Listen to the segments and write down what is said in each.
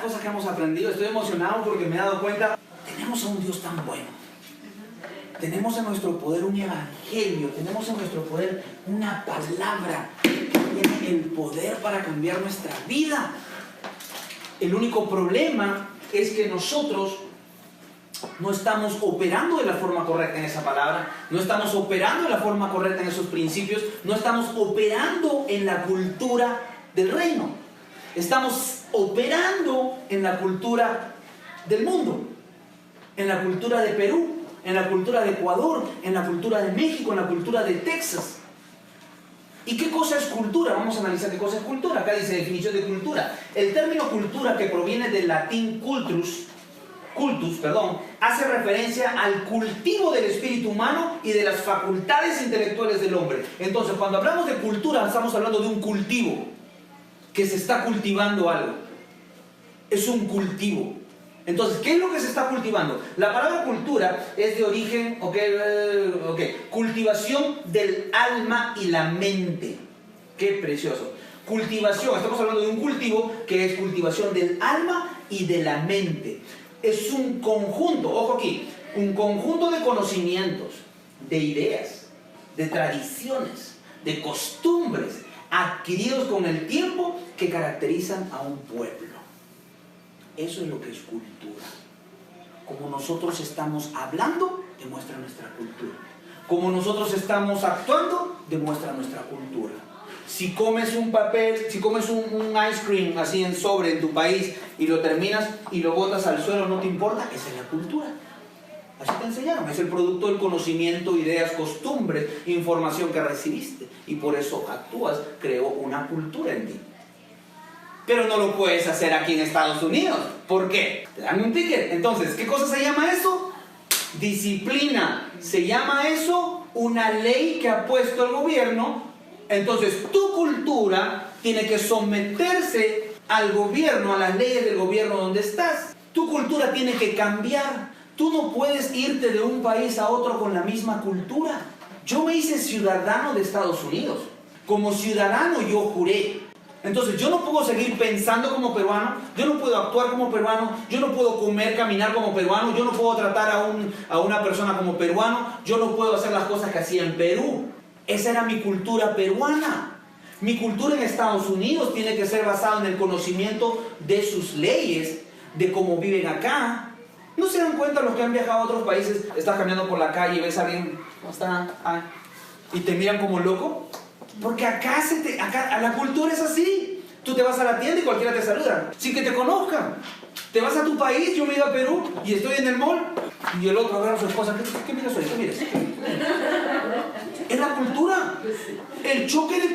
cosas que hemos aprendido. Estoy emocionado porque me he dado cuenta, tenemos a un Dios tan bueno. Tenemos en nuestro poder un evangelio, tenemos en nuestro poder una palabra que tiene el poder para cambiar nuestra vida. El único problema es que nosotros no estamos operando de la forma correcta en esa palabra, no estamos operando de la forma correcta en esos principios, no estamos operando en la cultura del reino. Estamos operando en la cultura del mundo, en la cultura de Perú, en la cultura de Ecuador, en la cultura de México, en la cultura de Texas. ¿Y qué cosa es cultura? Vamos a analizar qué cosa es cultura. Acá dice definición de cultura. El término cultura, que proviene del latín cultus, hace referencia al cultivo del espíritu humano y de las facultades intelectuales del hombre. Entonces, cuando hablamos de cultura, estamos hablando de un cultivo, que se está cultivando algo. Es un cultivo. Entonces, ¿qué es lo que se está cultivando? La palabra cultura es de origen, cultivación del alma y la mente. Qué precioso. Cultivación, estamos hablando de un cultivo que es cultivación del alma y de la mente. Es un conjunto, ojo aquí, un conjunto de conocimientos, de ideas, de tradiciones, de costumbres adquiridos con el tiempo que caracterizan a un pueblo. Eso es lo que es cultura. Como nosotros estamos hablando, demuestra nuestra cultura. Como nosotros estamos actuando, demuestra nuestra cultura. Si comes un papel, si comes un ice cream así en sobre en tu país y lo terminas y lo botas al suelo, no te importa, esa es la cultura. Así te enseñaron, es el producto del conocimiento, ideas, costumbres, información que recibiste. Y por eso actúas, creó una cultura en ti. Pero no lo puedes hacer aquí en Estados Unidos. ¿Por qué? Te dan un ticket. Entonces, ¿qué cosa se llama eso? Disciplina. Se llama eso una ley que ha puesto el gobierno. Entonces, tu cultura tiene que someterse al gobierno, a las leyes del gobierno donde estás. Tu cultura tiene que cambiar. Tú no puedes irte de un país a otro con la misma cultura. Yo me hice ciudadano de Estados Unidos. Como ciudadano yo juré. Entonces yo no puedo seguir pensando como peruano, yo no puedo actuar como peruano, yo no puedo comer, caminar como peruano, yo no puedo tratar a una persona como peruano, yo no puedo hacer las cosas que hacía en Perú. Esa era mi cultura peruana. Mi cultura en Estados Unidos tiene que ser basada en el conocimiento de sus leyes, de cómo viven acá. ¿No se dan cuenta los que han viajado a otros países? Estás caminando por la calle y ves a alguien, ¿cómo está? Y te miran como loco. Porque acá la cultura es así. Tú te vas a la tienda y cualquiera te saluda, sin que te conozcan. Te vas a tu país, yo me he ido a Perú y estoy en el mall y el otro agarra a su esposa. ¿Qué miras hoy? ¿Qué miras? Es la cultura. El choque de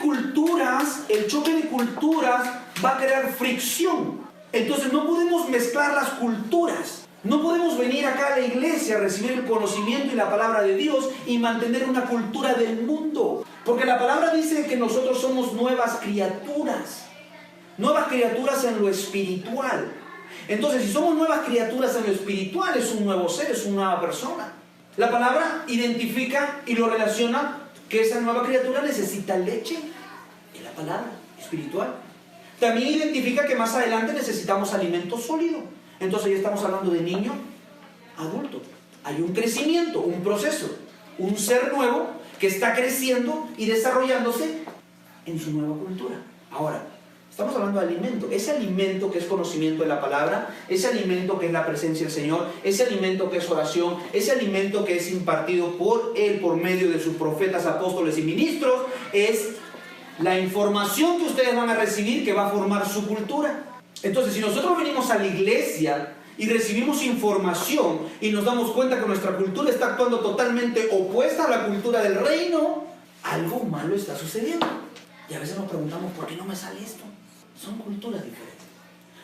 culturas va a crear fricción. Entonces no podemos mezclar las culturas. No podemos venir acá a la iglesia a recibir el conocimiento y la palabra de Dios y mantener una cultura del mundo. Porque la palabra dice que nosotros somos nuevas criaturas. Nuevas criaturas en lo espiritual. Entonces, si somos nuevas criaturas en lo espiritual, es un nuevo ser, es una nueva persona. La palabra identifica y lo relaciona que esa nueva criatura necesita leche. Es la palabra espiritual. También identifica que más adelante necesitamos alimento sólido. Entonces ya estamos hablando de niño, adulto. Hay un crecimiento, un proceso, un ser nuevo que está creciendo y desarrollándose en su nueva cultura. Ahora, estamos hablando de alimento. Ese alimento que es conocimiento de la palabra, ese alimento que es la presencia del Señor, ese alimento que es oración, ese alimento que es impartido por Él por medio de sus profetas, apóstoles y ministros, es la información que ustedes van a recibir que va a formar su cultura. Entonces, si nosotros venimos a la iglesia y recibimos información y nos damos cuenta que nuestra cultura está actuando totalmente opuesta a la cultura del reino, algo malo está sucediendo. Y a veces nos preguntamos, ¿por qué no me sale esto? Son culturas diferentes.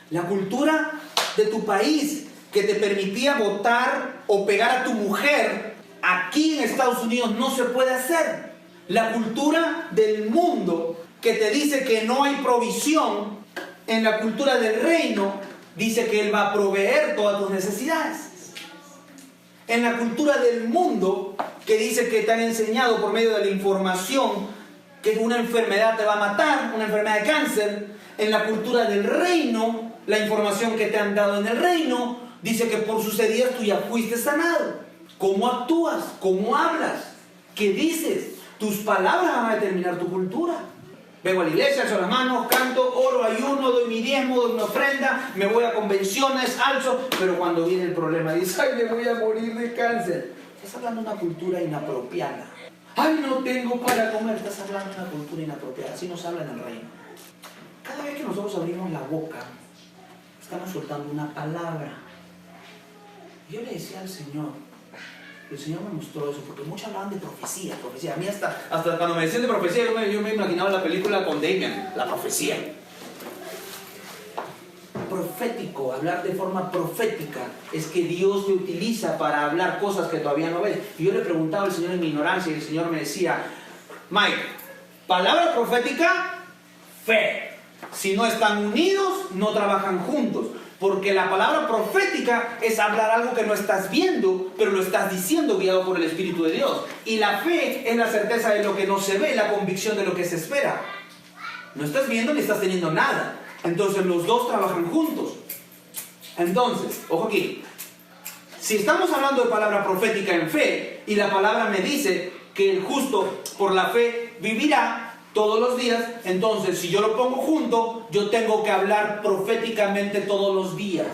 La cultura de tu país que te permitía votar o pegar a tu mujer, aquí en Estados Unidos no se puede hacer. La cultura del mundo que te dice que no hay provisión, en la cultura del reino dice que Él va a proveer todas tus necesidades. En la cultura del mundo que dice que te han enseñado por medio de la información que una enfermedad te va a matar, una enfermedad de cáncer, en la cultura del reino la información que te han dado en el reino dice que por sus heridas tú ya fuiste sanado. ¿Cómo actúas? ¿Cómo hablas? ¿Qué dices? Tus palabras van a determinar tu cultura. Vengo a la iglesia, alzo las manos, canto, oro, ayuno, doy mi diezmo, doy mi ofrenda, me voy a convenciones, alzo, pero cuando viene el problema dices, ay, me voy a morir de cáncer. Estás hablando de una cultura inapropiada. Ay, no tengo para comer. Estás hablando de una cultura inapropiada. Así nos habla en el reino. Cada vez que nosotros abrimos la boca, estamos soltando una palabra. Yo le decía al Señor, el Señor me mostró eso, porque muchos hablaban de profecía. A mí hasta cuando me decían de profecía, yo me imaginaba la película con Damien, la profecía. Profético, hablar de forma profética, es que Dios te utiliza para hablar cosas que todavía no ves. Y yo le preguntaba al Señor en mi ignorancia, y el Señor me decía, Mike, palabra profética, fe. Si no están unidos, no trabajan juntos. Porque la palabra profética es hablar algo que no estás viendo, pero lo estás diciendo guiado por el Espíritu de Dios. Y la fe es la certeza de lo que no se ve, la convicción de lo que se espera. No estás viendo ni estás teniendo nada. Entonces los dos trabajan juntos. Entonces, ojo aquí. Si estamos hablando de palabra profética en fe, y la palabra me dice que el justo por la fe vivirá todos los días, entonces si yo lo pongo junto, yo tengo que hablar proféticamente todos los días.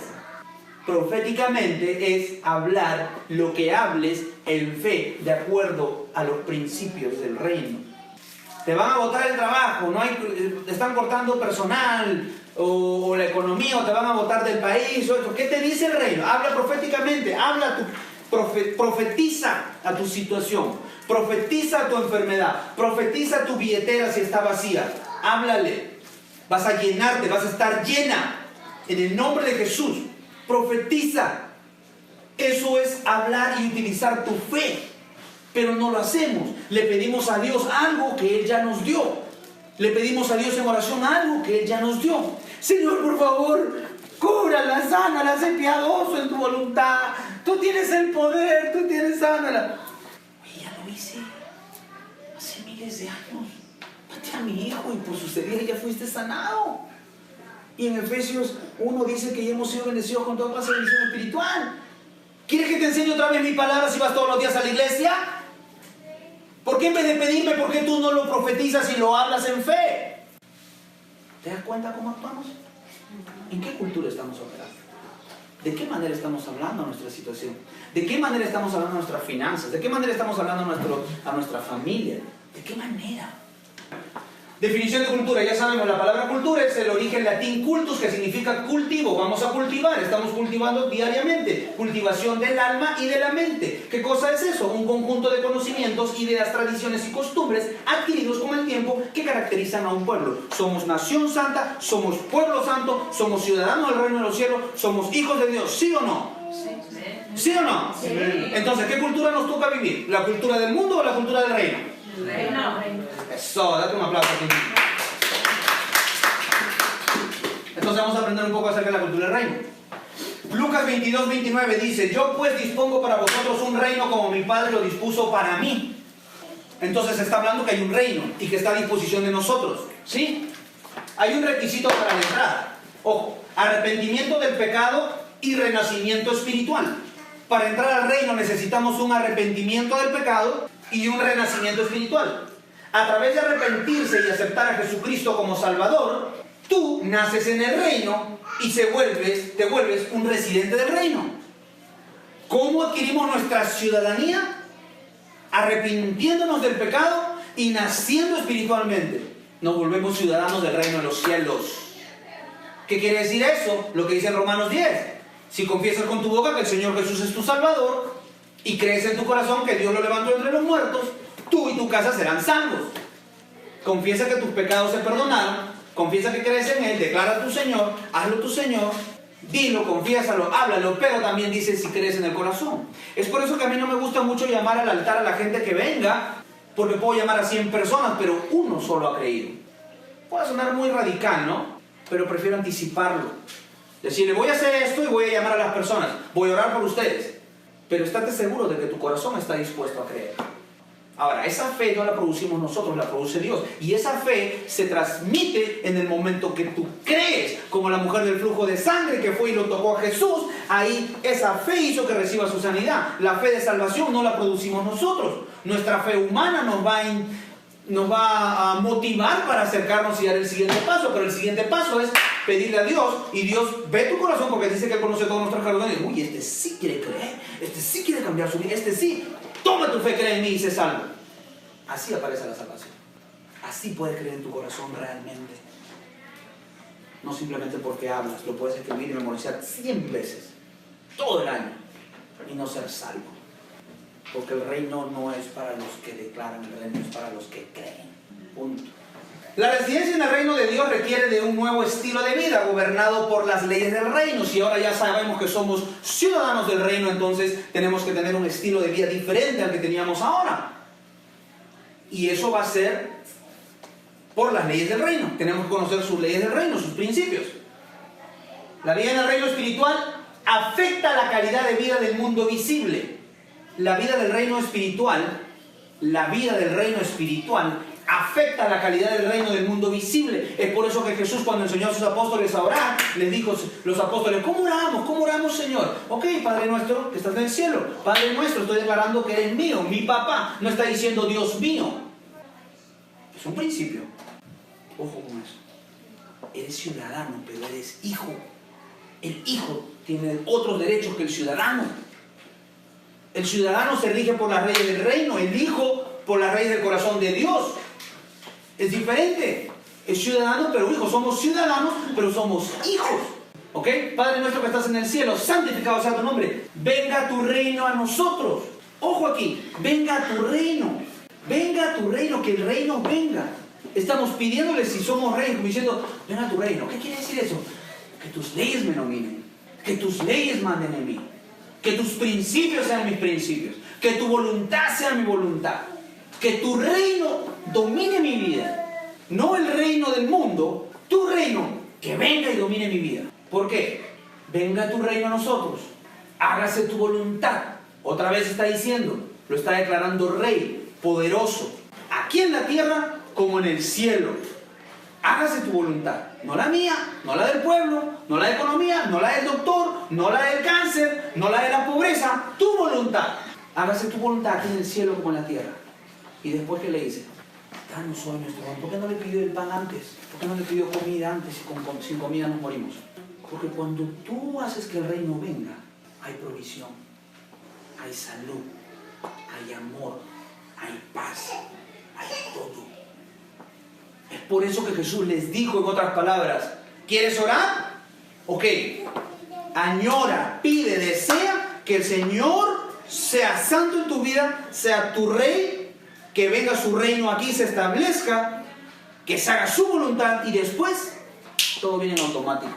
Proféticamente es hablar lo que hables en fe, de acuerdo a los principios del reino. Te van a botar el trabajo, te están cortando personal, o la economía, o te van a botar del país, o esto. ¿Qué te dice el reino? Habla proféticamente, profetiza a tu situación. Profetiza tu enfermedad, profetiza tu billetera si está vacía, háblale, vas a llenarte, vas a estar llena, en el nombre de Jesús, profetiza. Eso es hablar y utilizar tu fe, pero no lo hacemos. Le pedimos a Dios algo que Él ya nos dio, le pedimos a Dios en oración algo que Él ya nos dio. Señor, por favor, cúbrala, sánala, sé piadoso en tu voluntad, tú tienes el poder, tú tienes, sánala. Lo hice hace miles de años. Maté a mi hijo y por sus heridas ya fuiste sanado. Y en Efesios 1 dice que ya hemos sido bendecidos con toda clase de bendición espiritual. ¿Quieres que te enseñe otra vez mi palabra si vas todos los días a la iglesia? ¿Por qué en vez de pedirme por qué tú no lo profetizas y lo hablas en fe? ¿Te das cuenta cómo actuamos? ¿En qué cultura estamos operando? ¿De qué manera estamos hablando a nuestra situación? ¿De qué manera estamos hablando a nuestras finanzas? ¿De qué manera estamos hablando a nuestra familia? ¿De qué manera? Definición de cultura. Ya sabemos, la palabra cultura es el origen latín cultus, que significa cultivo. Vamos a cultivar, estamos cultivando diariamente. Cultivación del alma y de la mente. ¿Qué cosa es eso? Un conjunto de conocimientos, ideas, tradiciones y costumbres adquiridos con el tiempo que caracterizan a un pueblo. Somos nación santa, somos pueblo santo, somos ciudadanos del reino de los cielos, somos hijos de Dios. ¿Sí o no? ¿Sí o no? Sí. Entonces, ¿qué cultura nos toca vivir? ¿La cultura del mundo o la cultura del reino? El reino. Eso, date un aplauso aquí. Entonces vamos a aprender un poco acerca de la cultura del reino. Lucas 22:29 dice, yo pues dispongo para vosotros un reino como mi Padre lo dispuso para mí. Entonces está hablando que hay un reino y que está a disposición de nosotros, ¿sí? Hay un requisito para la entrada. Ojo, arrepentimiento del pecado y renacimiento espiritual. Para entrar al reino necesitamos un arrepentimiento del pecado y un renacimiento espiritual. A través de arrepentirse y aceptar a Jesucristo como Salvador, tú naces en el reino y te vuelves un residente del reino. ¿Cómo adquirimos nuestra ciudadanía? Arrepintiéndonos del pecado y naciendo espiritualmente. Nos volvemos ciudadanos del reino de los cielos. ¿Qué quiere decir eso? Lo que dice en Romanos 10. Si confiesas con tu boca que el Señor Jesús es tu Salvador y crees en tu corazón que Dios lo levantó entre los muertos, tú y tu casa serán salvos. Confiesa que tus pecados se perdonaron, confiesa que crees en Él, declara a tu Señor, hazlo tu Señor, dilo, confiésalo, háblalo, pero también dice si crees en el corazón. Es por eso que a mí no me gusta mucho llamar al altar a la gente que venga, porque puedo llamar a 100 personas, pero uno solo ha creído. Puede sonar muy radical, ¿no? Pero prefiero anticiparlo. Decirle, voy a hacer esto y voy a llamar a las personas, voy a orar por ustedes, pero estate seguro de que tu corazón está dispuesto a creer. Ahora, esa fe no la producimos nosotros, la produce Dios. Y esa fe se transmite en el momento que tú crees, como la mujer del flujo de sangre que fue y lo tocó a Jesús. Ahí esa fe hizo que reciba su sanidad. La fe de salvación no la producimos nosotros. Nuestra fe humana nos va a motivar para acercarnos y dar el siguiente paso. Pero el siguiente paso es pedirle a Dios, y Dios ve tu corazón porque dice que Él conoce todos nuestros corazones. Uy, este sí quiere creer, este sí quiere cambiar su vida, este sí. Toma tu fe, cree en mí y sé salvo. Así aparece la salvación. Así puedes creer en tu corazón realmente. No simplemente porque hablas, lo puedes escribir y memorizar 100 veces, todo el año, y no ser salvo. Porque el reino no es para los que declaran, el reino es para los que creen. Punto. La residencia en el reino de Dios requiere de un nuevo estilo de vida, gobernado por las leyes del reino. Si ahora ya sabemos que somos ciudadanos del reino, entonces tenemos que tener un estilo de vida diferente al que teníamos ahora. Y eso va a ser por las leyes del reino. Tenemos que conocer sus leyes del reino, sus principios. La vida en el reino espiritual afecta la calidad de vida del mundo visible. La vida del reino espiritual afecta la calidad del reino del mundo visible. Es por eso que Jesús, cuando enseñó a sus apóstoles a orar, les dijo los apóstoles: ¿cómo oramos? ¿Cómo oramos, Señor? Ok, Padre nuestro que estás en el cielo. Padre nuestro, estoy declarando que eres mío, mi papá. No está diciendo Dios mío. Es un principio. Ojo con eso. Eres ciudadano, pero eres hijo. El hijo tiene otros derechos que el ciudadano. El ciudadano se rige por las leyes del reino, el hijo por las leyes del corazón de Dios. Es diferente. Es ciudadano, pero hijo. Somos ciudadanos, pero somos hijos. ¿Ok? Padre nuestro que estás en el cielo, santificado sea tu nombre. Venga tu reino a nosotros. Ojo aquí. Venga tu reino. Venga tu reino, que el reino venga. Estamos pidiéndole, si somos reyes, como diciendo: venga tu reino. ¿Qué quiere decir eso? Que tus leyes me dominen. Que tus leyes manden en mí. Que tus principios sean mis principios. Que tu voluntad sea mi voluntad. Que tu reino domine mi vida. No el reino del mundo, tu reino, que venga y domine mi vida. ¿Por qué? Venga tu reino a nosotros. Hágase tu voluntad. Otra vez está diciendo, lo está declarando rey, poderoso, aquí en la tierra como en el cielo. Hágase tu voluntad. No la mía, no la del pueblo, no la de economía, no la del doctor, no la del cáncer, no la de la pobreza. Tu voluntad. Hágase tu voluntad aquí en el cielo como en la tierra. Y después, ¿qué le dice? Danos hoy nuestro pan. ¿Por qué no le pidió el pan antes? ¿Por qué no le pidió comida antes y sin comida nos morimos? Porque cuando tú haces que el reino venga, hay provisión, hay salud, hay amor, hay paz, hay todo. Es por eso que Jesús les dijo, en otras palabras: ¿quieres orar? Ok. Añora, pide, desea que el Señor sea santo en tu vida, sea tu rey, que venga su reino aquí, se establezca, que se haga su voluntad, y después todo viene en automático.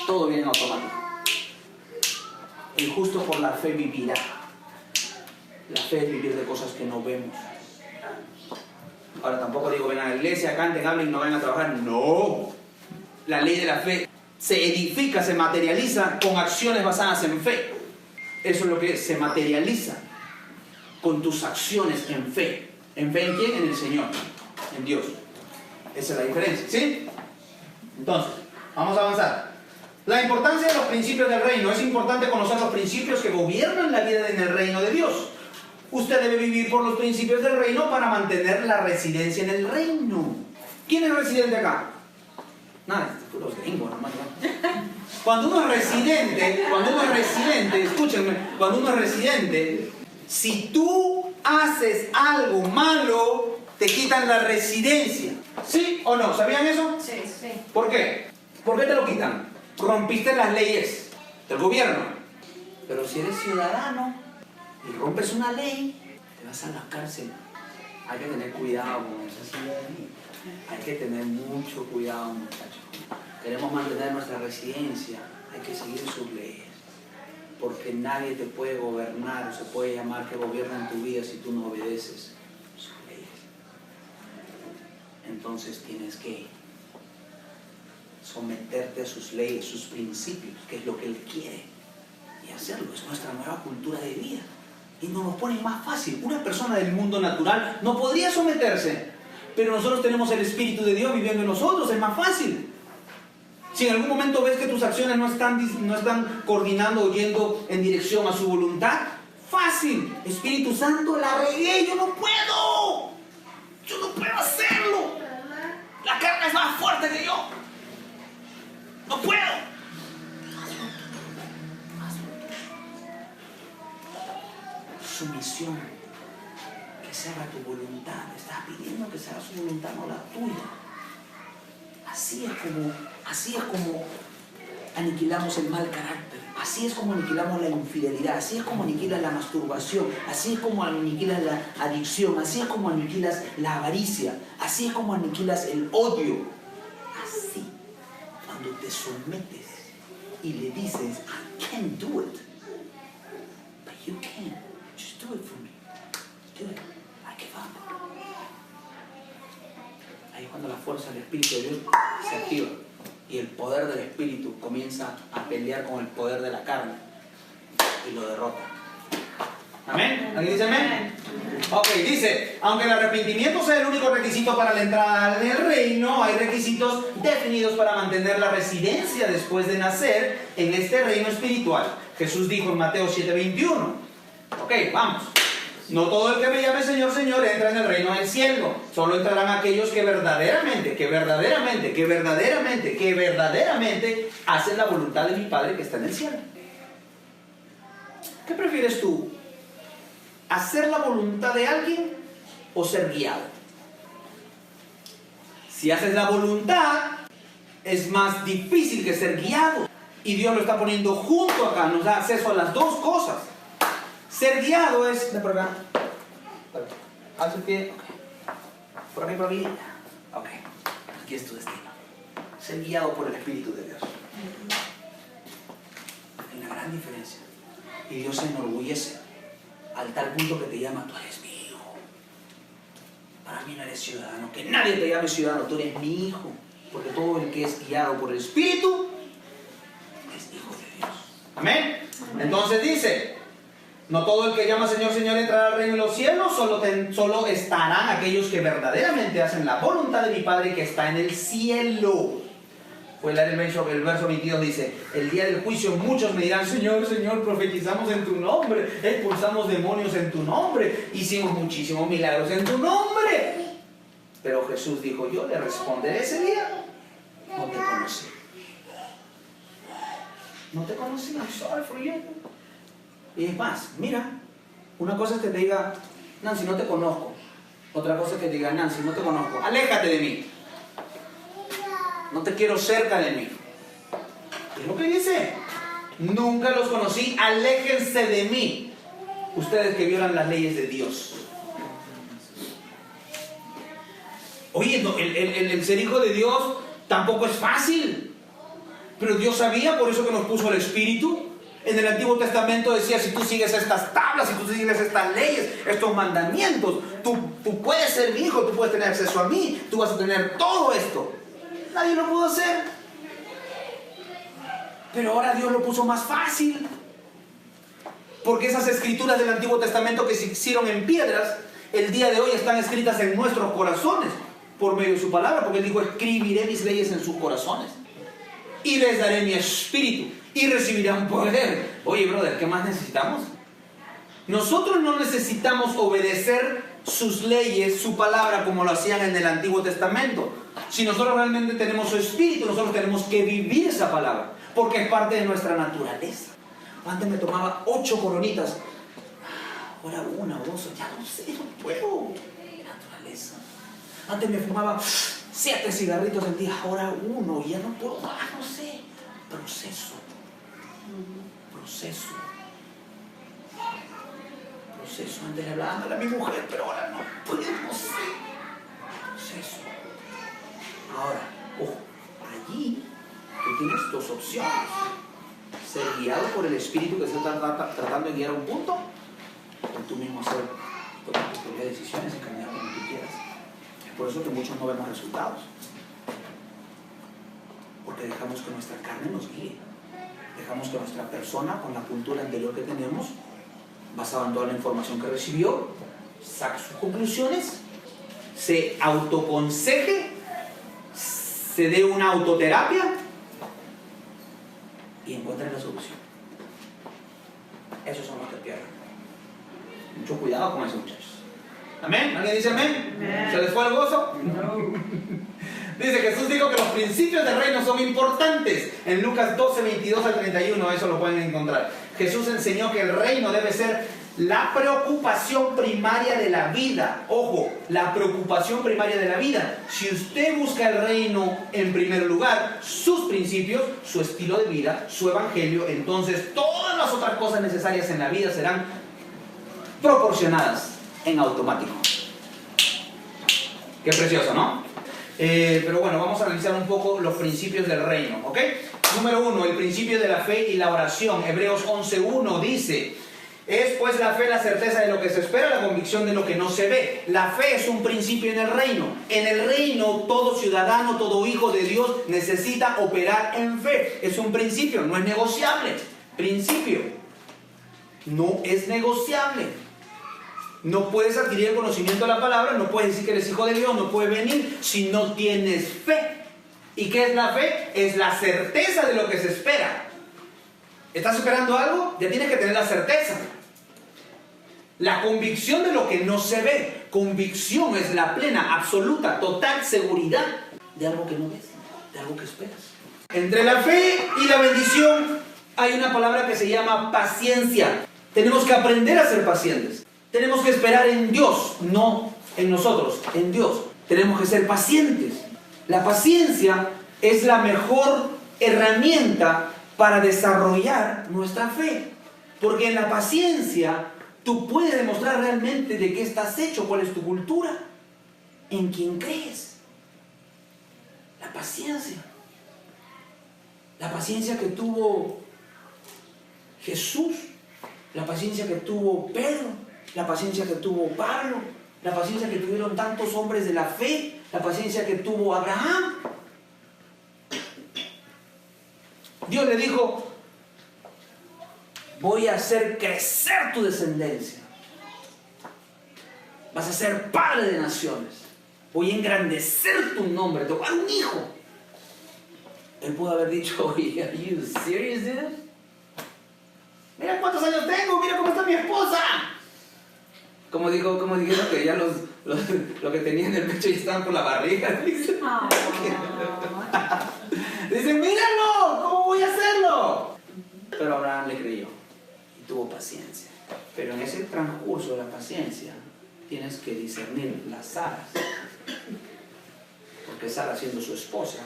Todo viene en automático. El justo por la fe vivirá. La fe es vivir de cosas que no vemos. Ahora tampoco digo vengan a la iglesia, canten, hablen y no vayan a trabajar. No. La ley de la fe se edifica, se materializa con acciones basadas en fe. Eso es lo que es, se materializa con tus acciones en fe. ¿En fe en quién? En el Señor, en Dios. Esa es la diferencia, ¿sí? Entonces, vamos a avanzar. La importancia de los principios del reino. Es importante conocer los principios que gobiernan la vida en el reino de Dios. Usted debe vivir por los principios del reino para mantener la residencia en el reino. ¿Quién es residente acá? Nada, los gringos nomás. Cuando uno es residente, escúchenme, cuando uno es residente, si tú haces algo malo, te quitan la residencia. ¿Sí o no? ¿Sabían eso? Sí, sí. ¿Por qué? ¿Por qué te lo quitan? Rompiste las leyes del gobierno. Pero si eres ciudadano y rompes una ley, te vas a la cárcel. Hay que tener cuidado con esa ciudadanía. Hay que tener mucho cuidado, muchachos. Queremos mantener nuestra residencia, hay que seguir sus leyes. Porque nadie te puede gobernar o se puede llamar que gobierna en tu vida si tú no obedeces sus leyes. Entonces tienes que someterte a sus leyes, sus principios, que es lo que Él quiere, y hacerlo. Es nuestra nueva cultura de vida. y nos lo ponen más fácil. Una persona del mundo natural no podría someterse, pero nosotros tenemos el Espíritu de Dios viviendo en nosotros, es más fácil. Si en algún momento ves que tus acciones no están coordinando o yendo en dirección a su voluntad, fácil. Espíritu Santo, la regué, yo no puedo hacerlo. La carne es más fuerte que yo. No puedo. Sumisión, que se haga tu voluntad. Estás pidiendo que se haga su voluntad, no la tuya. Así es como aniquilamos el mal carácter, así es como aniquilamos la infidelidad, así es como aniquilas la masturbación, así es como aniquilas la adicción, así es como aniquilas la avaricia, así es como aniquilas el odio. Así, cuando te sometes y le dices, I can't do it, but you can, just do it for me, do it, I give up. Ahí es cuando la fuerza del Espíritu de Dios se activa y el poder del Espíritu comienza a pelear con el poder de la carne y lo derrota. ¿Amén? ¿Alguien dice amén? Ok, dice, aunque el arrepentimiento sea el único requisito para la entrada en el reino, hay requisitos definidos para mantener la residencia después de nacer en este reino espiritual. Jesús dijo en Mateo 7:21. Ok, vamos. No todo el que me llame Señor, Señor entra en el reino del cielo. Solo entrarán aquellos que verdaderamente hacen la voluntad de mi Padre que está en el cielo. ¿Qué prefieres tú? ¿Hacer la voluntad de alguien o ser guiado? Si haces la voluntad, es más difícil que ser guiado. Y Dios lo está poniendo junto acá, nos da acceso a las dos cosas. Ser guiado es... De por acá. Haz el pie. Okay. Por aquí, por aquí. Ok. Aquí es tu destino. Ser guiado por el Espíritu de Dios. Hay una gran diferencia. Y Dios se enorgullece al tal punto que te llama, tú eres mi hijo. Para mí no eres ciudadano. Que nadie te llame ciudadano, tú eres mi hijo. Porque todo el que es guiado por el Espíritu es hijo de Dios. Amén. Entonces dice... No todo el que llama Señor, Señor entrará al reino de los cielos, solo estarán aquellos que verdaderamente hacen la voluntad de mi Padre que está en el cielo. Pues el verso 22 dice, el día del juicio muchos me dirán, Señor, Señor, profetizamos en tu nombre, expulsamos demonios en tu nombre, hicimos muchísimos milagros en tu nombre. Pero Jesús dijo, yo le responderé ese día, no te conocí. No te conocí, I'm sorry for you. Y es más, mira, una cosa es que te diga, Nancy, no te conozco. Otra cosa es que te diga, Nancy, no te conozco. Aléjate de mí. No te quiero cerca de mí. Es lo que dice. Nunca los conocí, aléjense de mí. Ustedes que violan las leyes de Dios. Oye, no, el ser hijo de Dios tampoco es fácil. Pero Dios sabía, por eso que nos puso el Espíritu. En el Antiguo Testamento decía, si tú sigues estas tablas, si tú sigues estas leyes, estos mandamientos, tú puedes ser mi hijo, tú puedes tener acceso a mí, tú vas a tener todo esto. Nadie lo pudo hacer. Pero ahora Dios lo puso más fácil. Porque esas escrituras del Antiguo Testamento que se hicieron en piedras, el día de hoy están escritas en nuestros corazones, por medio de su palabra, porque Él dijo, escribiré mis leyes en sus corazones. Y les daré mi espíritu. Y recibirán poder. Oye, brother, ¿qué más necesitamos? Nosotros no necesitamos obedecer sus leyes, su palabra, como lo hacían en el Antiguo Testamento. Si nosotros realmente tenemos su espíritu, nosotros tenemos que vivir esa palabra, porque es parte de nuestra naturaleza. Antes me tomaba 8 coronitas, ahora 1 o 2, ya no sé, no puedo. Naturaleza. Antes me fumaba 7 cigarritos al día, ahora 1, ya no puedo más, no sé. Proceso. Antes le hablaba a mi mujer, pero ahora no puedo, no sé. Proceso. Ahora, ojo, allí tú tienes 2 opciones. Ser guiado por el Espíritu que está tratando de guiar a un punto, o tú mismo tomar tus propias decisiones y caminar como tú quieras. Es por eso que muchos no vemos resultados. Porque dejamos que nuestra carne nos guíe. Dejamos que nuestra persona, con la cultura anterior que tenemos, basado en toda la información que recibió, saque sus conclusiones, se autoconseje, se dé una autoterapia y encuentre la solución. Esos son los que pierden. Mucho cuidado con esos muchachos. ¿Amén? ¿Alguien dice amén? Amén. ¿Se les fue el gozo? No. Dice Jesús dijo que los principios del reino son importantes. En Lucas 12, 22 al 31, eso lo pueden encontrar. Jesús enseñó que el reino debe ser la preocupación primaria de la vida. Ojo, la preocupación primaria de la vida. Si usted busca el reino en primer lugar, sus principios, su estilo de vida, su evangelio, entonces todas las otras cosas necesarias en la vida serán proporcionadas en automático. Qué precioso, ¿no? Pero bueno, vamos a analizar un poco los principios del reino, ¿ok? Número 1, el principio de la fe y la oración. Hebreos 11:1 dice: es pues la fe la certeza de lo que se espera, la convicción de lo que no se ve. La fe es un principio en el reino. En el reino todo ciudadano, todo hijo de Dios necesita operar en fe. Es un principio, no es negociable. Principio, no es negociable. No puedes adquirir el conocimiento de la palabra, no puedes decir que eres hijo de Dios, no puedes venir si no tienes fe. ¿Y qué es la fe? Es la certeza de lo que se espera. ¿Estás esperando algo? Ya tienes que tener la certeza. La convicción de lo que no se ve. Convicción es la plena, absoluta, total seguridad de algo que no ves, de algo que esperas. Entre la fe y la bendición hay una palabra que se llama paciencia. Tenemos que aprender a ser pacientes. Tenemos que esperar en Dios, no en nosotros, en Dios. Tenemos que ser pacientes. La paciencia es la mejor herramienta para desarrollar nuestra fe. Porque en la paciencia tú puedes demostrar realmente de qué estás hecho, cuál es tu cultura, en quién crees. La paciencia. La paciencia que tuvo Jesús, la paciencia que tuvo Pedro, la paciencia que tuvo Pablo, la paciencia que tuvieron tantos hombres de la fe, la paciencia que tuvo Abraham. Dios le dijo: voy a hacer crecer tu descendencia. Vas a ser padre de naciones. Voy a engrandecer tu nombre. Te voy a dar un hijo. Él pudo haber dicho: oye, ¿are you serious, dude? Mira cuántos años tengo, mira cómo está mi esposa. Como dijeron que ya lo que tenían en el pecho ya estaban por la barriga. Dicen, míralo, ¿cómo voy a hacerlo? Pero Abraham le creyó y tuvo paciencia. Pero en ese transcurso de la paciencia tienes que discernir las aras. Porque Sara, siendo su esposa,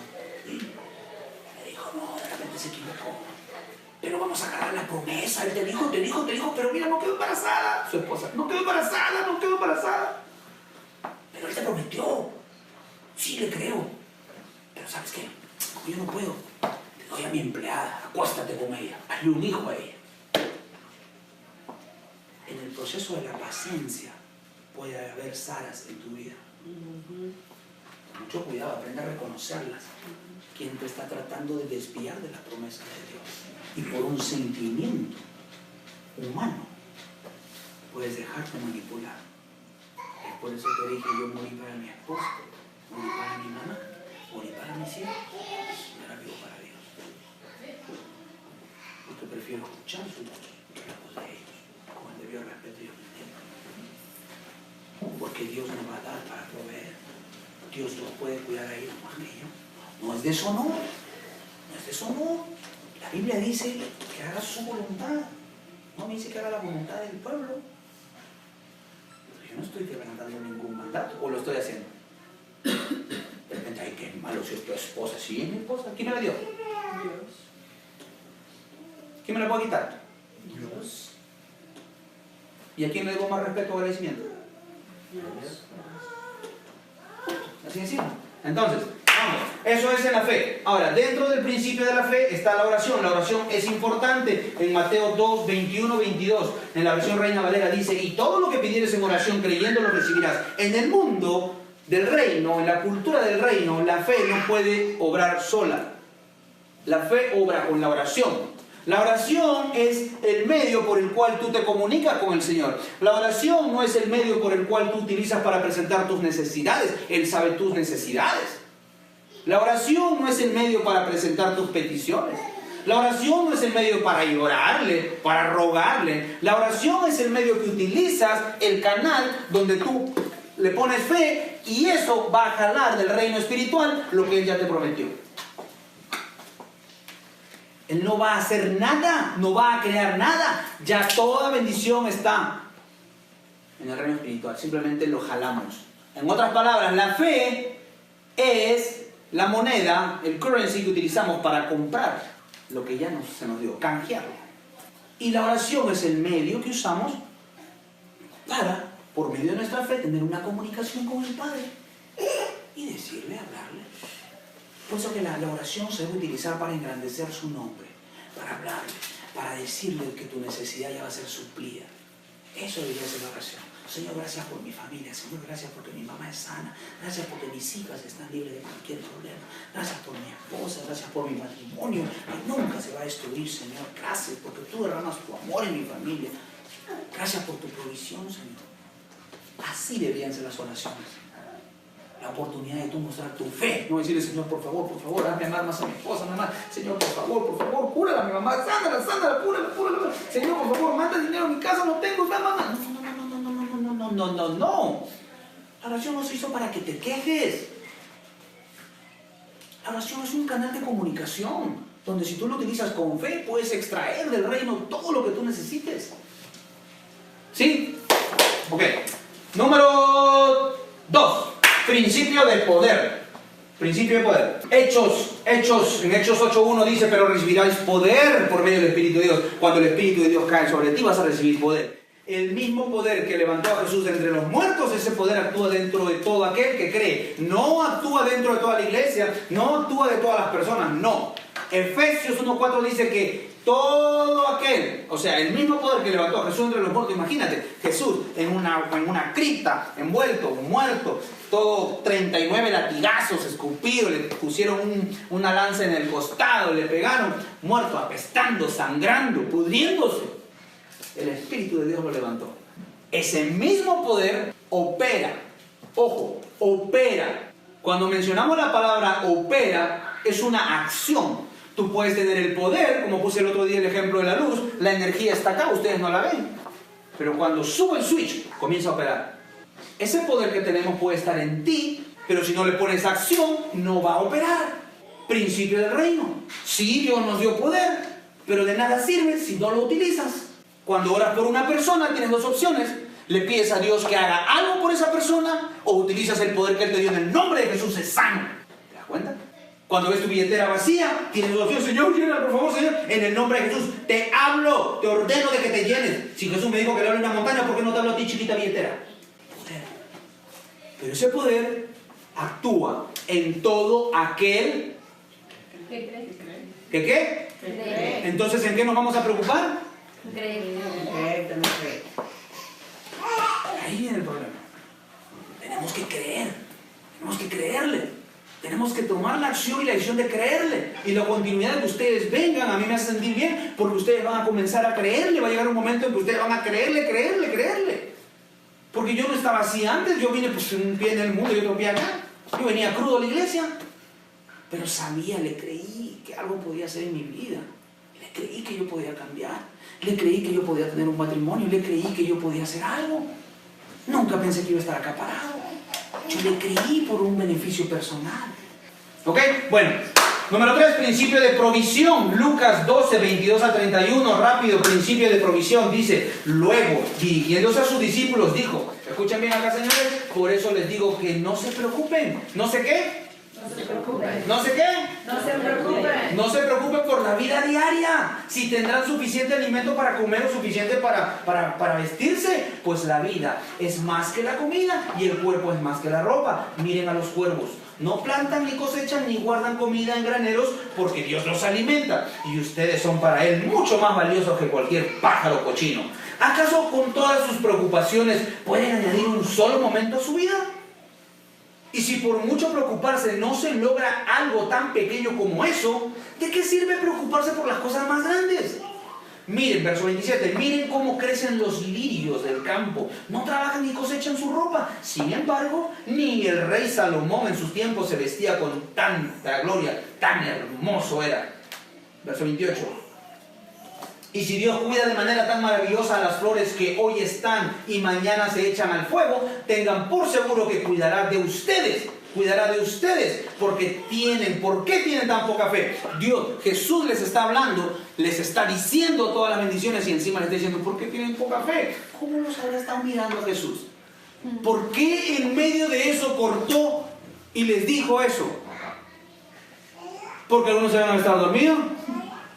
le dijo: no, de repente se equivocó. Pero vamos a agarrar la promesa. Él te dijo, pero mira, no quedó embarazada. Su esposa: no quedó embarazada. Pero él te prometió. Sí, le creo. Pero ¿sabes qué? Como yo no puedo, te doy a mi empleada, acuéstate con ella, hazle un hijo a ella. En el proceso de la paciencia puede haber Saras en tu vida. Mucho cuidado, aprende a reconocerlas. Quien te está tratando de desviar de la promesa de Dios. Y por un sentimiento humano puedes dejarte manipular. Es por eso que dije: yo morí para mi esposa, morí para mi mamá, morí para mis hijos, y ahora vivo para Dios. Porque prefiero escuchar su voz que la voz de ellos, como el debido respeto y obediencia. Porque Dios nos va a dar para proveer. Dios los puede cuidar a ellos más que yo. No es deshonor, no es deshonor. La Biblia dice que haga su voluntad. No me dice que haga la voluntad del pueblo. Pero yo no estoy quebrantando ningún mandato. ¿O lo estoy haciendo? De repente: ay, qué malo si es tu esposa. Sí, es mi esposa. ¿Quién me la dio? Dios. ¿Quién me la puede quitar? Dios. ¿Y a quién le debo más respeto o agradecimiento? Dios. Así es. Entonces, vamos, eso es en la fe. Ahora, dentro del principio de la fe está la oración. La oración es importante. En Mateo 2, 21, 22, en la versión Reina Valera dice: y todo lo que pidieres en oración creyendo lo recibirás. En el mundo del reino, en la cultura del reino, la fe no puede obrar sola. La fe obra con la oración. La oración es el medio por el cual tú te comunicas con el Señor. La oración no es el medio por el cual tú utilizas para presentar tus necesidades. Él sabe tus necesidades. La oración no es el medio para presentar tus peticiones. La oración no es el medio para llorarle, para rogarle. La oración es el medio que utilizas, el canal donde tú le pones fe y eso va a jalar del reino espiritual lo que Él ya te prometió. Él no va a hacer nada, no va a crear nada. Ya toda bendición está en el reino espiritual. Simplemente lo jalamos. En otras palabras, la fe es la moneda, el currency que utilizamos para comprar lo que ya se nos dio, canjearlo. Y la oración es el medio que usamos para, por medio de nuestra fe, tener una comunicación con el Padre y decirle, hablarle. Por eso que la oración se debe utilizar para engrandecer su nombre, para hablarle, para decirle que tu necesidad ya va a ser suplida. Eso debería ser la oración. Señor, gracias por mi familia. Señor, gracias porque mi mamá es sana. Gracias porque mis hijas están libres de cualquier problema. Gracias por mi esposa. Gracias por mi matrimonio, que nunca se va a destruir, Señor. Gracias porque tú derramas tu amor en mi familia. Gracias por tu provisión, Señor. Así deberían ser las oraciones. La oportunidad de tú mostrar tu fe. No decirle, Señor, por favor, hazme amar más a mi esposa, mamá. Señor, por favor, cúrala a mi mamá, sánala, cúrala. Señor, por favor, manda dinero a mi casa, no tengo, mamá. No. La oración no se hizo para que te quejes. La oración es un canal de comunicación, donde si tú lo utilizas con fe, puedes extraer del reino todo lo que tú necesites. ¿Sí? Ok. Número 2. Principio de poder. Principio de poder. En Hechos 8:1 dice, pero recibiráis poder por medio del Espíritu de Dios. Cuando el Espíritu de Dios cae sobre ti, vas a recibir poder. El mismo poder que levantó a Jesús de entre los muertos, ese poder actúa dentro de todo aquel que cree. No actúa dentro de toda la iglesia, no actúa de todas las personas, no. Efesios 1:4 dice que todo aquel, o sea, el mismo poder que levantó a Jesús entre los muertos, imagínate, Jesús en una cripta, envuelto, muerto, todo 39 latigazos escupidos, le pusieron una lanza en el costado, le pegaron, muerto, apestando, sangrando, pudriéndose. El Espíritu de Dios lo levantó. Ese mismo poder opera. Ojo, opera. Cuando mencionamos la palabra opera, es una acción. Tú puedes tener el poder, como puse el otro día el ejemplo de la luz, la energía está acá, ustedes no la ven. Pero cuando sube el switch, comienza a operar. Ese poder que tenemos puede estar en ti, pero si no le pones acción, no va a operar. Principio del reino. Sí, Dios nos dio poder, pero de nada sirve si no lo utilizas. Cuando oras por una persona, tienes dos opciones. Le pides a Dios que haga algo por esa persona o utilizas el poder que Él te dio en el nombre de Jesús, es sano. ¿Te das cuenta? Cuando ves tu billetera vacía, tienes dos opciones. Señor, llénala, por favor, Señor. En el nombre de Jesús, te hablo, te ordeno de que te llenes. Si Jesús me dijo que le hable a una montaña, ¿por qué no te hablo a ti, chiquita billetera? Poder. Pero ese poder actúa en todo aquel que ¿qué? Entonces, ¿en qué nos vamos a preocupar? Ahí viene el problema. Tenemos que creer, tenemos que creerle, tenemos que tomar la acción y la decisión de creerle. Y la continuidad de que ustedes vengan a mí me hace sentir bien, porque ustedes van a comenzar a creerle. Va a llegar un momento en que ustedes van a creerle. Porque yo no estaba así antes. Yo vine pues un pie en el mundo y otro pie acá. Yo venía crudo a la iglesia, pero sabía, le creí que algo podía hacer en mi vida. Le creí que yo podía cambiar. Le creí que yo podía tener un matrimonio. Le creí que yo podía hacer algo. Nunca pensé que iba a estar acá parado. Yo le creí por un beneficio personal. ¿Ok? Bueno, número 3, principio de provisión. Lucas 12, 22 al 31. Rápido, principio de provisión. Dice, luego, dirigiéndose a sus discípulos, dijo, escuchen bien acá, señores, por eso les digo que no se preocupen. ¿No sé qué? No se preocupen. ¿No sé qué? No se preocupen. No se preocupen por la vida diaria. Si tendrán suficiente alimento para comer o suficiente para vestirse, pues la vida es más que la comida y el cuerpo es más que la ropa. Miren a los cuervos. No plantan ni cosechan ni guardan comida en graneros porque Dios los alimenta. Y ustedes son para Él mucho más valiosos que cualquier pájaro cochino. ¿Acaso con todas sus preocupaciones pueden añadir un solo momento a su vida? Y si por mucho preocuparse no se logra algo tan pequeño como eso, ¿De qué sirve preocuparse por las cosas más grandes? Miren, verso 27, miren cómo crecen los lirios del campo, no trabajan ni cosechan su ropa. Sin embargo, ni el rey Salomón en sus tiempos se vestía con tanta gloria, tan hermoso era. Verso 28. Y si Dios cuida de manera tan maravillosa a las flores que hoy están y mañana se echan al fuego, tengan por seguro que cuidará de ustedes. Cuidará de ustedes, ¿por qué tienen tan poca fe? Dios, Jesús les está hablando, les está diciendo todas las bendiciones y encima les está diciendo, ¿por qué tienen poca fe? ¿Cómo los habrá estado mirando Jesús? ¿Por qué en medio de eso cortó y les dijo eso? Porque algunos habían estado dormidos,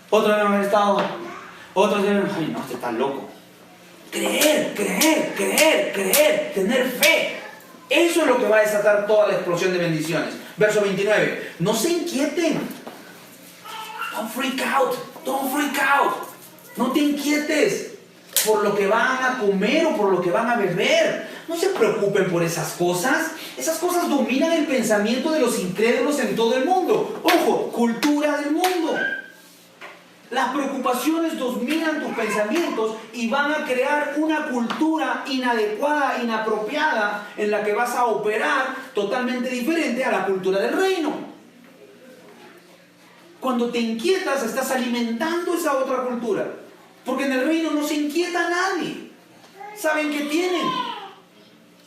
otros habían estado, ay no, este está loco. Creer, tener fe. Eso es lo que va a desatar toda la explosión de bendiciones. Verso 29. No se inquieten. Don't freak out. No te inquietes por lo que van a comer o por lo que van a beber. No se preocupen por esas cosas. Esas cosas dominan el pensamiento de los incrédulos en todo el mundo. Ojo, cultura del mundo. Las preocupaciones dominan tus pensamientos y van a crear una cultura inadecuada, inapropiada, en la que vas a operar totalmente diferente a la cultura del reino. Cuando te inquietas, estás alimentando esa otra cultura. Porque en el reino no se inquieta nadie. Saben qué tienen.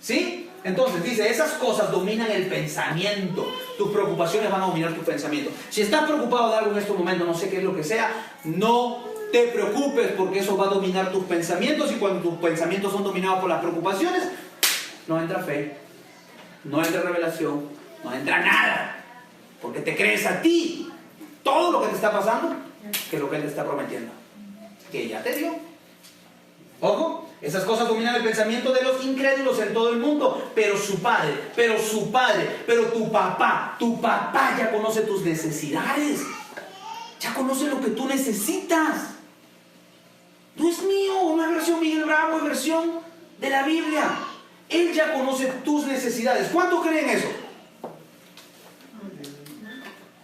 ¿Sí? Entonces dice, esas cosas dominan el pensamiento. Tus preocupaciones van a dominar tu pensamiento. Si estás preocupado de algo en estos momentos, no sé qué es lo que sea, no te preocupes porque eso va a dominar tus pensamientos. Y cuando tus pensamientos son dominados por las preocupaciones, no entra fe, no entra revelación, no entra nada. Porque te crees a ti todo lo que te está pasando que lo que Él te está prometiendo, que ya te dio. Ojo, esas cosas dominan el pensamiento de los incrédulos en todo el mundo, pero tu papá ya conoce tus necesidades, ya conoce lo que tú necesitas. No es mío, no es versión Miguel Bravo, es versión de la Biblia. Él ya conoce tus necesidades. ¿Cuántos creen eso?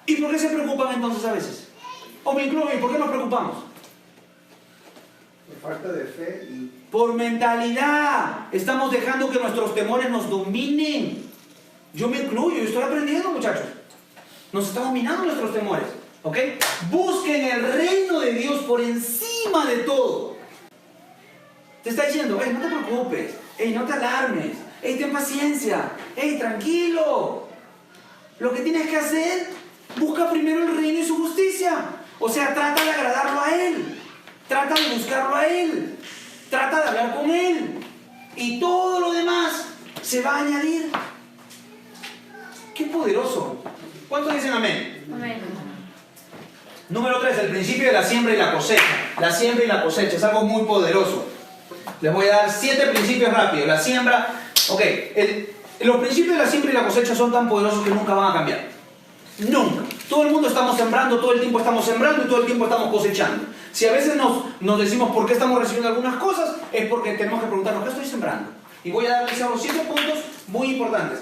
¿Y por qué se preocupan entonces a veces? O me incluyo, ¿y por qué nos preocupamos? Por falta de fe y... Por mentalidad. Estamos dejando que nuestros temores nos dominen. Yo me incluyo, yo estoy aprendiendo, muchachos. Nos están dominando nuestros temores. ¿Ok? Busquen el reino de Dios por encima de todo. Te está diciendo, no te preocupes, no te alarmes, ten paciencia, tranquilo. Lo que tienes que hacer, busca primero el reino y su justicia. O sea, trata de agradarlo a Él. Trata de buscarlo a Él. Trata de hablar con Él. Y todo lo demás se va a añadir. ¡Qué poderoso! ¿Cuántos dicen amén? Amén. Número 3, el principio de la siembra y la cosecha. La siembra y la cosecha es algo muy poderoso. Les voy a dar 7 principios rápidos. La siembra... Ok, los principios de la siembra y la cosecha son tan poderosos que nunca van a cambiar. Nunca. Todo el mundo estamos sembrando, todo el tiempo estamos sembrando y todo el tiempo estamos cosechando. Si a veces nos decimos por qué estamos recibiendo algunas cosas, es porque tenemos que preguntarnos, ¿qué estoy sembrando? Y voy a darles los 7 puntos muy importantes.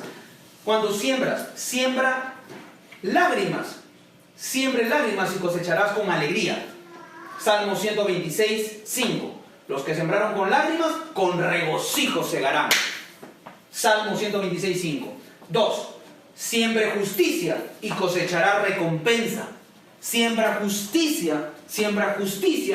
Cuando siembras, siembra lágrimas. Siembre lágrimas y cosecharás con alegría. Salmo 126, 5. Los que sembraron con lágrimas, con regocijo segarán. Salmo 126, 5. 2. Siembre justicia y cosechará recompensa. Siembra justicia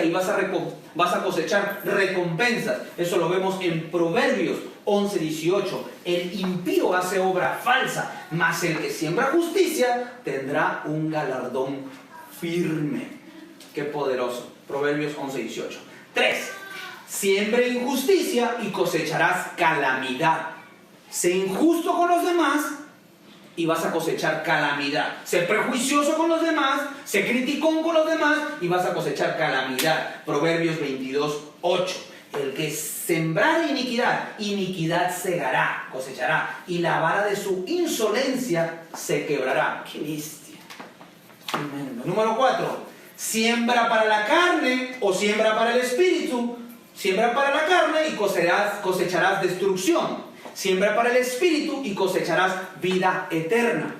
y vas a cosechar recompensas. Eso lo vemos en Proverbios 11, 18. El impío hace obra falsa, mas el que siembra justicia tendrá un galardón firme. Qué poderoso. Proverbios 11, 18. 3. Siembre injusticia y cosecharás calamidad. Sé injusto con los demás y vas a cosechar calamidad. Sé prejuicioso con los demás, sé criticón con los demás y vas a cosechar calamidad. Proverbios 22, 8. El que sembrar iniquidad, iniquidad segará, cosechará, y la vara de su insolencia se quebrará. ¡Qué bestia! Tremendo. Número 4. Siembra para la carne o siembra para el espíritu. Siembra para la carne y cosecharás destrucción. Siembra para el espíritu y cosecharás vida eterna.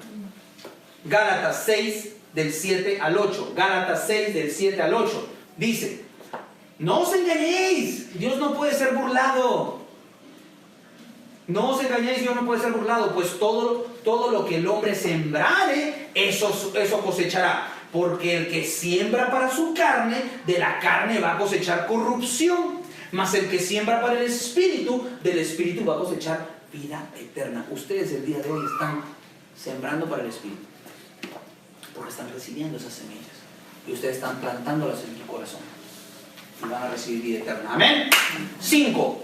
Gálatas 6, del 7 al 8. Gálatas 6, del 7 al 8. Dice, no os engañéis, Dios no puede ser burlado. No os engañéis, Dios no puede ser burlado, pues todo lo que el hombre sembrare, eso cosechará. Porque el que siembra para su carne, de la carne va a cosechar corrupción. Mas el que siembra para el Espíritu, del Espíritu va a cosechar vida eterna. Ustedes el día de hoy están sembrando para el Espíritu, porque están recibiendo esas semillas. Y ustedes están plantándolas en tu corazón. Y van a recibir vida eterna. Amén. 5.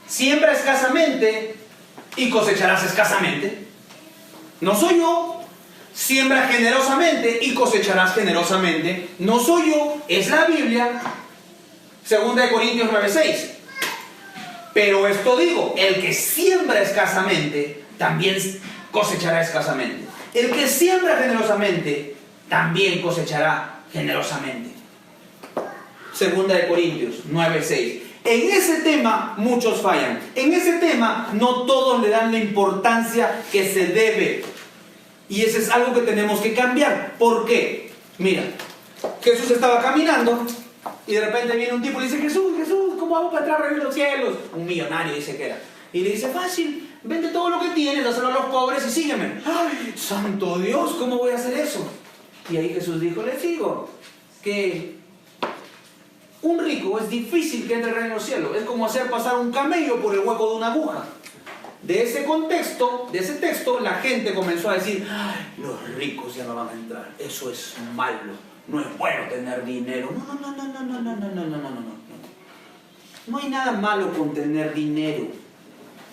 Siembra escasamente y cosecharás escasamente. No soy yo. Siembra generosamente y cosecharás generosamente. No soy yo, es la Biblia. 2 Corintios 9:6. Pero esto digo, el que siembra escasamente, también cosechará escasamente. El que siembra generosamente, también cosechará generosamente. 2 Corintios 9:6. En ese tema muchos fallan. En ese tema no todos le dan la importancia que se debe. Y eso es algo que tenemos que cambiar. ¿Por qué? Mira, Jesús estaba caminando y de repente viene un tipo y le dice, Jesús, ¿cómo hago para entrar al reino de los cielos? Un millonario dice que era. Y le dice, fácil, vende todo lo que tienes, dáselo a los pobres y sígueme. ¡Ay, santo Dios! ¿Cómo voy a hacer eso? Y ahí Jesús dijo, les digo que un rico es difícil que entre al reino de los cielos. Es como hacer pasar un camello por el hueco de una aguja. De ese contexto, de ese texto, la gente comenzó a decir, ay, los ricos ya no van a entrar, eso es malo, no es bueno tener dinero. No. No hay nada malo con tener dinero.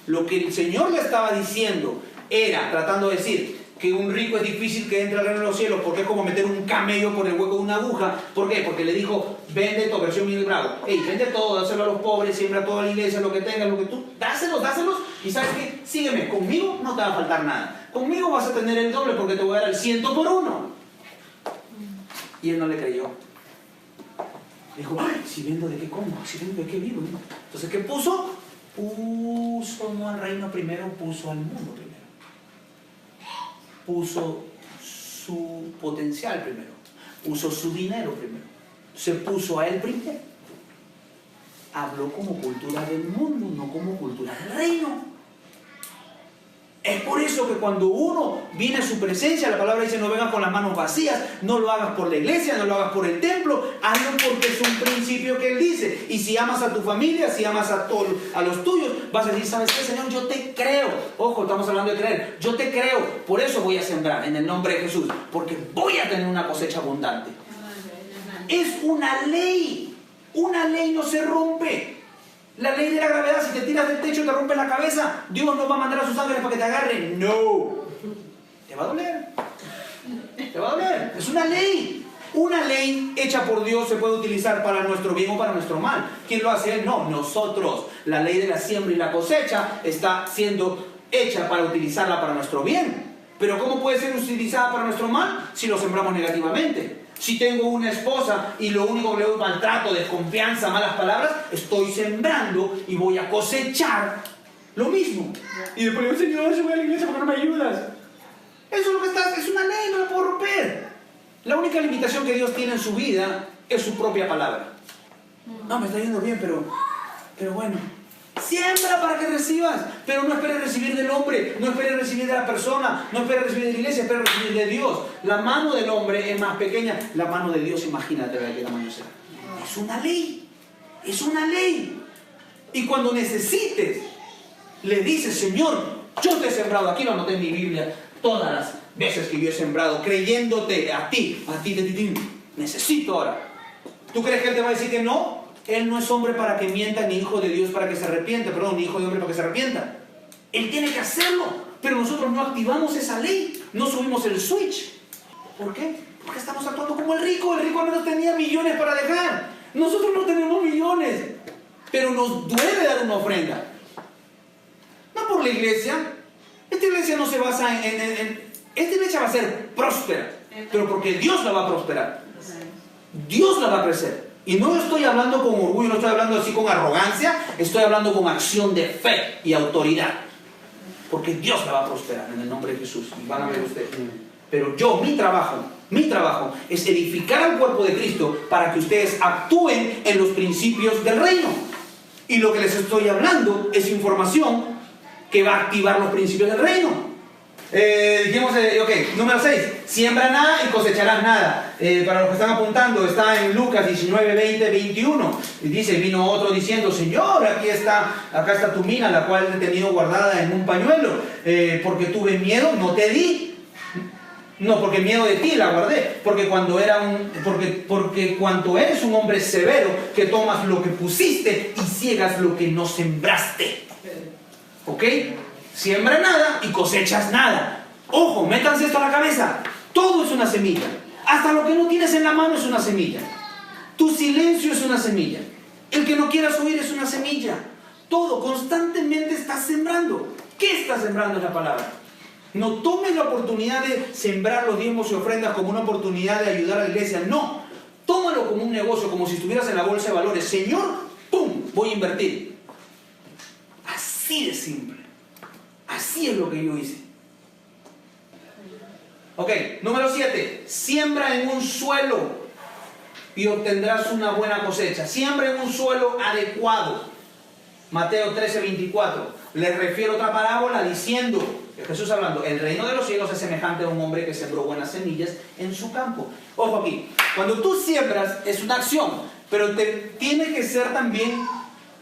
Lo que el Señor le estaba diciendo era, tratando de decir, que un rico es difícil que entre al reino de los cielos, porque es como meter un camello por el hueco de una aguja. ¿Por qué? Porque le dijo, vende todo, versión Miguel Bravo. Hey, vende todo, dáselo a los pobres, siembra toda la iglesia, lo que tengas, lo que tú, dáselos. Y ¿sabes qué? Sígueme, conmigo no te va a faltar nada. Conmigo vas a tener el doble porque te voy a dar el 100 por 1. Y él no le creyó. Dijo, ay, si vendo de qué como, si vendo de qué vivo. Entonces, ¿qué puso? Puso no al reino primero, puso al mundo primero. Puso su potencial primero, puso su dinero primero, se puso a él primero. Habló como cultura del mundo, no como cultura del reino. Es por eso que cuando uno viene a su presencia, la palabra dice, no vengas con las manos vacías, no lo hagas por la iglesia, no lo hagas por el templo, hazlo porque es un principio que él dice. Y si amas a tu familia, si amas a los tuyos, vas a decir, ¿sabes qué, Señor? Yo te creo. Ojo, estamos hablando de creer. Yo te creo, por eso voy a sembrar en el nombre de Jesús, porque voy a tener una cosecha abundante. Es una ley no se rompe. La ley de la gravedad, si te tiras del techo y te rompes la cabeza, Dios no va a mandar a sus ángeles para que te agarren. No. Te va a doler. Te va a doler. Es una ley. Una ley hecha por Dios se puede utilizar para nuestro bien o para nuestro mal. ¿Quién lo hace? Él. No, nosotros. La ley de la siembra y la cosecha está siendo hecha para utilizarla para nuestro bien. Pero ¿cómo puede ser utilizada para nuestro mal si lo sembramos negativamente? Si tengo una esposa y lo único que le doy maltrato, desconfianza, malas palabras, estoy sembrando y voy a cosechar lo mismo. Y después digo, Señor, yo voy a la iglesia porque no me ayudas. Eso es lo que está, es una ley, no la puedo romper. La única limitación que Dios tiene en su vida es su propia palabra. No, me está yendo bien, pero bueno. Siembra para que recibas, pero no esperes recibir del hombre, no esperes recibir de la persona, no esperes recibir de la iglesia, esperes recibir de Dios. La mano del hombre es más pequeña, la mano de Dios, imagínate de qué tamaño será. Es una ley, es una ley. Y cuando necesites, le dices, Señor, yo te he sembrado, aquí lo anoté en mi Biblia, todas las veces que yo he sembrado, creyéndote a ti, necesito ahora. ¿Tú crees que Él te va a decir que no? Él no es hombre para que mienta, ni hijo de Dios para que se arrepienta, ni hijo de hombre para que se arrepienta. Él tiene que hacerlo, pero nosotros no activamos esa ley, no subimos el switch. ¿Por qué? Porque estamos actuando como el rico al menos tenía millones para dejar. Nosotros no tenemos millones, pero nos duele dar una ofrenda. No por la iglesia. Esta iglesia no se basa esta iglesia va a ser próspera, pero porque Dios la va a prosperar. Dios la va a crecer. Y no estoy hablando con orgullo, no estoy hablando así con arrogancia, estoy hablando con acción de fe y autoridad. Porque Dios la va a prosperar en el nombre de Jesús. Y van a ver ustedes. Pero mi trabajo es edificar al cuerpo de Cristo para que ustedes actúen en los principios del reino. Y lo que les estoy hablando es información que va a activar los principios del reino. Dijimos, número 6, siembra nada y cosecharás nada. Para los que están apuntando, está en Lucas 19, 20, 21. Y dice, vino otro diciendo, Señor, acá está tu mina, la cual he tenido guardada en un pañuelo. Porque tuve miedo, no te di. No, porque miedo de ti la guardé. Porque cuando eres un hombre severo, que tomas lo que pusiste y ciegas lo que no sembraste. ¿Ok? Siembra nada y cosechas nada. Ojo, métanse esto a la cabeza. Todo es una semilla. Hasta lo que no tienes en la mano es una semilla. Tu silencio es una semilla. El que no quieras oír es una semilla. Todo, constantemente estás sembrando. ¿Qué estás sembrando en la palabra? No tomes la oportunidad de sembrar los diezmos y ofrendas como una oportunidad de ayudar a la iglesia. No, tómalo como un negocio, como si estuvieras en la bolsa de valores. Señor, ¡pum!, voy a invertir. Así de simple. Así es lo que yo hice. Ok, número 7. Siembra en un suelo y obtendrás una buena cosecha. Siembra en un suelo adecuado. Mateo 13, 24. Les refiero otra parábola diciendo, Jesús hablando, el reino de los cielos es semejante a un hombre que sembró buenas semillas en su campo. Ojo aquí, cuando tú siembras es una acción, pero tiene que ser también,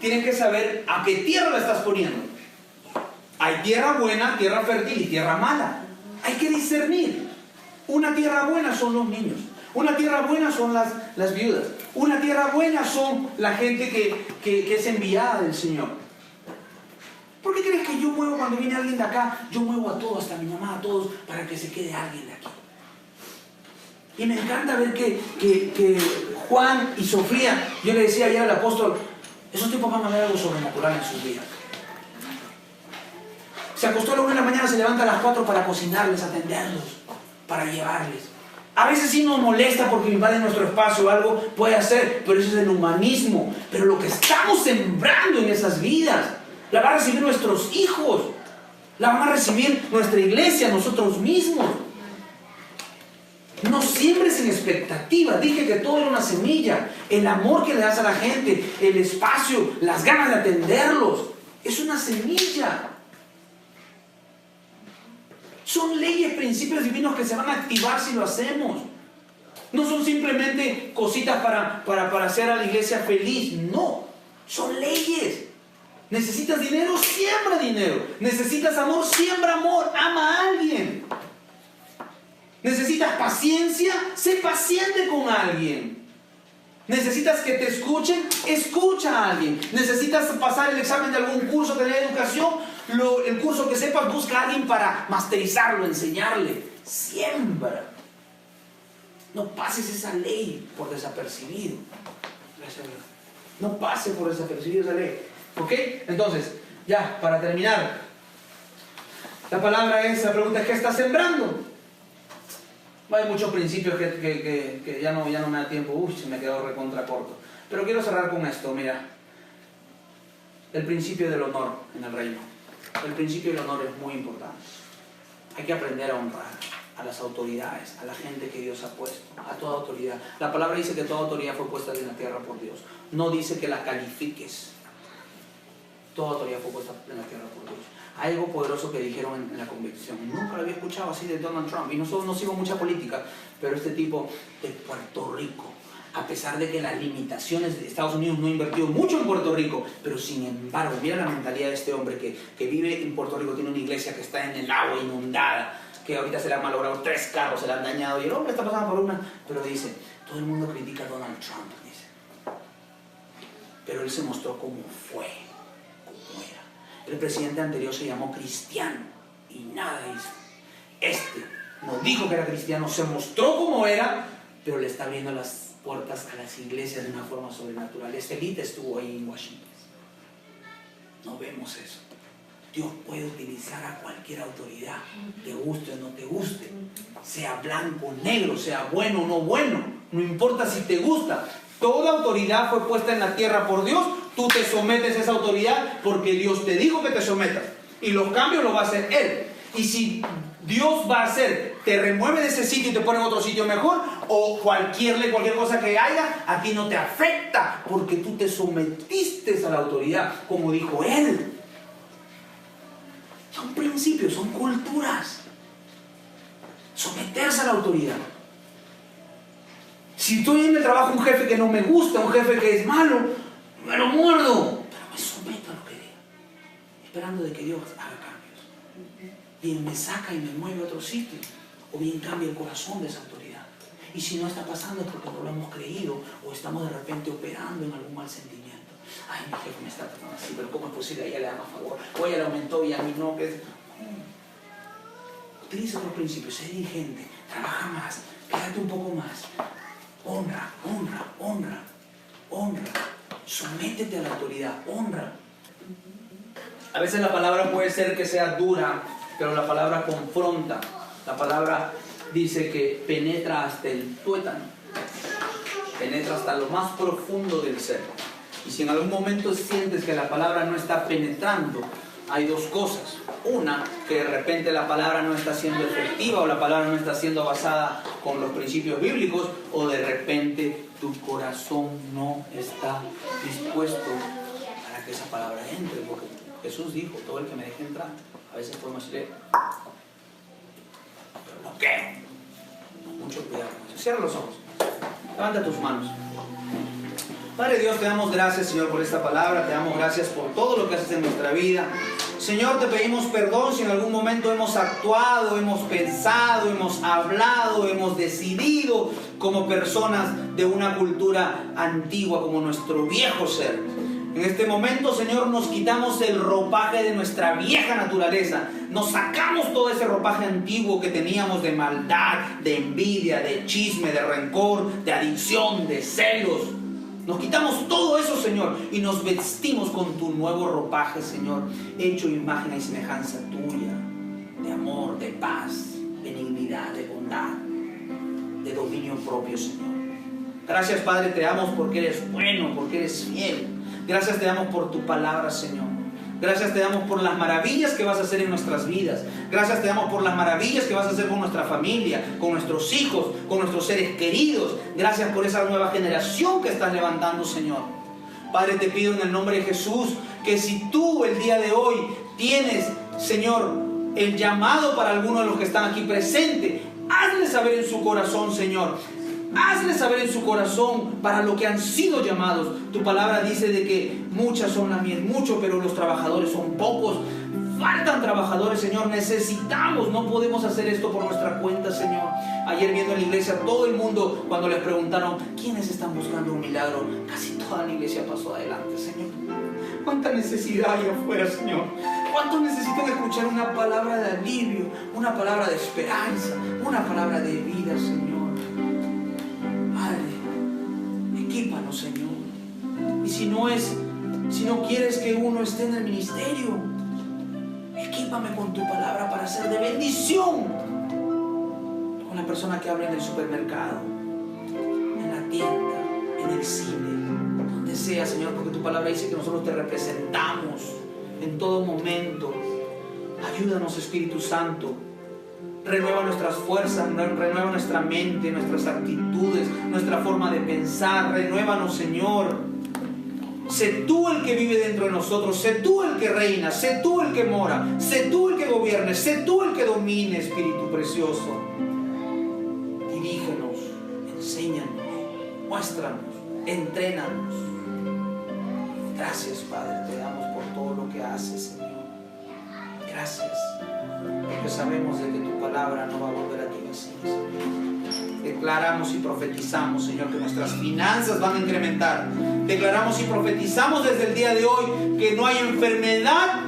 tienes que saber a qué tierra la estás poniendo. Hay tierra buena, tierra fértil y tierra mala. Hay que discernir. Una tierra buena son los niños. Una tierra buena son las viudas. Una tierra buena son la gente que es enviada del Señor. ¿Por qué crees que yo muevo cuando viene alguien de acá? Yo muevo a todos, hasta a mi mamá, a todos, para que se quede alguien de aquí. Y me encanta ver que Juan y Sofía, yo le decía ayer al apóstol, esos tipos van a ver algo sobrenatural en sus vidas. Se acostó a la 1 de la mañana, se levanta a las 4 para cocinarles, atenderlos, para llevarles. A veces sí nos molesta porque invaden nuestro espacio o algo, puede hacer, pero eso es el humanismo. Pero lo que estamos sembrando en esas vidas, la van a recibir nuestros hijos, la van a recibir nuestra iglesia, nosotros mismos. No siembres sin expectativa. Dije que todo era una semilla. El amor que le das a la gente, el espacio, las ganas de atenderlos, es una semilla. Son leyes, principios divinos que se van a activar si lo hacemos. No son simplemente cositas para hacer a la iglesia feliz. No, son leyes. Necesitas dinero, siembra dinero. Necesitas amor, siembra amor. Ama a alguien. Necesitas paciencia, sé paciente con alguien. Necesitas que te escuchen, escucha a alguien. Necesitas pasar el examen de algún curso, tener educación, el curso que sepas, busca a alguien para masterizarlo, enseñarle. Siembra. No pases esa ley por desapercibido. No pase por desapercibido esa ley. ¿Ok? Entonces, ya, para terminar, la pregunta es, ¿qué estás sembrando? Hay muchos principios que ya no me da tiempo. Uy, se me quedó recontra corto. Pero quiero cerrar con esto, mira. El principio del honor en el reino. El principio del honor es muy importante. Hay que aprender a honrar a las autoridades, a la gente que Dios ha puesto, a toda autoridad. La palabra dice que toda autoridad fue puesta en la tierra por Dios. No dice que la califiques. Toda autoridad fue puesta en la tierra por Dios. Hay algo poderoso que dijeron en la convicción. Nunca lo había escuchado así de Donald Trump. Y no sigo mucha política, pero este tipo de Puerto Rico, a pesar de que las limitaciones de Estados Unidos no ha invertido mucho en Puerto Rico, pero sin embargo, mira la mentalidad de este hombre que vive en Puerto Rico, tiene una iglesia que está en el agua inundada, que ahorita se le han malogrado 3 carros, se le han dañado, y el hombre está pasando por una, pero dice, todo el mundo critica a Donald Trump, dice. Pero él se mostró como fue. El presidente anterior se llamó cristiano y nada hizo. Este no dijo que era cristiano, se mostró como era, pero le está abriendo las puertas a las iglesias de una forma sobrenatural. Este élite estuvo ahí en Washington. No vemos eso. Dios puede utilizar a cualquier autoridad, te guste o no te guste, sea blanco o negro, sea bueno o no bueno, no importa si te gusta. Toda autoridad fue puesta en la tierra por Dios. Tú te sometes a esa autoridad porque Dios te dijo que te sometas. Y los cambios los va a hacer Él. Y si Dios va a hacer, te remueve de ese sitio y te pone en otro sitio mejor, o cualquier cosa que haya, a ti no te afecta, porque tú te sometiste a la autoridad, como dijo él. Son principios, son culturas. Someterse a la autoridad. Si estoy en el trabajo un jefe que no me gusta, un jefe que es malo, me lo muerdo, pero me someto a lo que diga, esperando de que Dios haga cambios. Bien me saca y me mueve a otro sitio, o bien cambia el corazón de esa autoridad. Y si no está pasando es porque no lo hemos creído, o estamos de repente operando en algún mal sentimiento. Ay, mi jefe me está tratando así, pero ¿cómo es posible? A ella le da más favor, o ella le aumentó y a mí no. Utiliza los principios, sé diligente, trabaja más, quédate un poco más. Honra, honra, honra, honra. Sométete a la autoridad, honra. A veces la palabra puede ser que sea dura, pero la palabra confronta. La palabra dice que penetra hasta el tuétano, penetra hasta lo más profundo del ser. Y si en algún momento sientes que la palabra no está penetrando, hay dos cosas. Una, que de repente la palabra no está siendo efectiva, o la palabra no está siendo basada con los principios bíblicos, o de repente tu corazón no está dispuesto para que esa palabra entre, porque Jesús dijo: todo el que me deje entrar. A veces podemos decirle, pero bloqueo. Mucho cuidado con eso. Cierra los ojos, levanta tus manos. Padre Dios, te damos gracias, Señor, por esta palabra. Te damos gracias por todo lo que haces en nuestra vida. Señor, te pedimos perdón si en algún momento hemos actuado, hemos pensado, hemos hablado, hemos decidido como personas de una cultura antigua, como nuestro viejo ser. En este momento, Señor, nos quitamos el ropaje de nuestra vieja naturaleza. Nos sacamos todo ese ropaje antiguo que teníamos de maldad, de envidia, de chisme, de rencor, de adicción, de celos. Nos quitamos todo eso, Señor, y nos vestimos con tu nuevo ropaje, Señor, hecho imagen y semejanza tuya, de amor, de paz, benignidad, de bondad, de dominio propio, Señor. Gracias, Padre, te damos porque eres bueno, porque eres fiel. Gracias te damos por tu palabra, Señor. Gracias te damos por las maravillas que vas a hacer en nuestras vidas. Gracias te damos por las maravillas que vas a hacer con nuestra familia, con nuestros hijos, con nuestros seres queridos. Gracias por esa nueva generación que estás levantando, Señor. Padre, te pido en el nombre de Jesús que si tú el día de hoy tienes, Señor, el llamado para alguno de los que están aquí presentes, hazle saber en su corazón, Señor. Hazle saber en su corazón para lo que han sido llamados. Tu palabra dice de que muchas son las mies, mucho, pero los trabajadores son pocos. Faltan trabajadores, Señor. Necesitamos, no podemos hacer esto por nuestra cuenta, Señor. Ayer viendo en la iglesia, todo el mundo, cuando les preguntaron ¿quiénes están buscando un milagro?, casi toda la iglesia pasó adelante, Señor. ¿Cuánta necesidad hay afuera, Señor? ¿Cuántos necesitan escuchar una palabra de alivio, una palabra de esperanza, una palabra de vida, Señor? Equípanos, Señor. Y si no quieres que uno esté en el ministerio, equípame con tu palabra para ser de bendición con la persona que habla en el supermercado, en la tienda, en el cine, donde sea, Señor, porque tu palabra dice que nosotros te representamos en todo momento. Ayúdanos, Espíritu Santo. Renueva nuestras fuerzas, renueva nuestra mente, nuestras actitudes, nuestra forma de pensar. Renuévanos, Señor. Sé tú el que vive dentro de nosotros, sé tú el que reina, sé tú el que mora, sé tú el que gobierne, sé tú el que domine, Espíritu precioso. Dirígenos, enséñanos, muéstranos, entrénanos. Gracias, Padre, te damos por todo lo que haces, Señor. Gracias. Porque sabemos de que tu palabra no va a volver a ti vacía, Señor. Declaramos y profetizamos, Señor, que nuestras finanzas van a incrementar. Declaramos y profetizamos desde el día de hoy que no hay enfermedad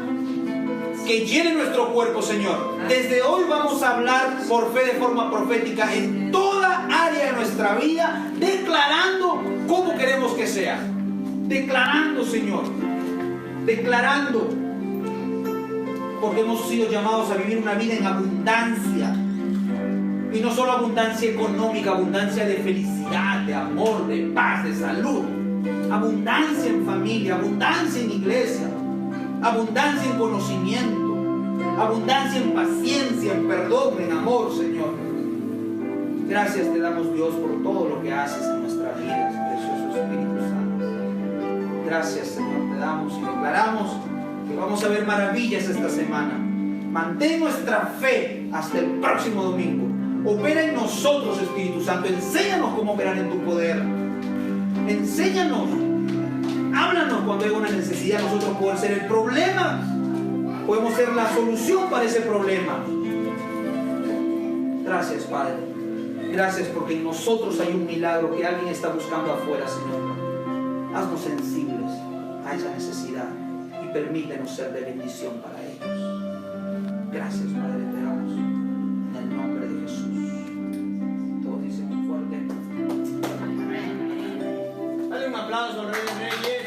que llene nuestro cuerpo, Señor. Desde hoy vamos a hablar por fe de forma profética en toda área de nuestra vida, declarando cómo queremos que sea. Declarando, Señor. Declarando. Porque hemos sido llamados a vivir una vida en abundancia. Y no solo abundancia económica, abundancia de felicidad, de amor, de paz, de salud. Abundancia en familia, abundancia en iglesia, abundancia en conocimiento. abundancia en paciencia, en perdón, en amor, Señor. Gracias te damos, Dios, por todo lo que haces en nuestras vidas, precioso Espíritu Santo. Gracias, Señor, te damos y declaramos que vamos a ver maravillas esta semana. Mantén nuestra fe hasta el próximo domingo. Opera en nosotros, Espíritu Santo. Enséñanos cómo operar en tu poder. Enséñanos. Háblanos cuando hay una necesidad. Nosotros podemos ser el problema. Podemos ser la solución para ese problema. Gracias, Padre. Gracias porque en nosotros hay un milagro que alguien está buscando afuera, Señor. Haznos sensibles a esa necesidad y permítenos ser de bendición para ellos. Gracias, Padre, te damos en el nombre de Jesús. Todos dicen muy fuerte. Dale un aplauso al Rey de Reyes.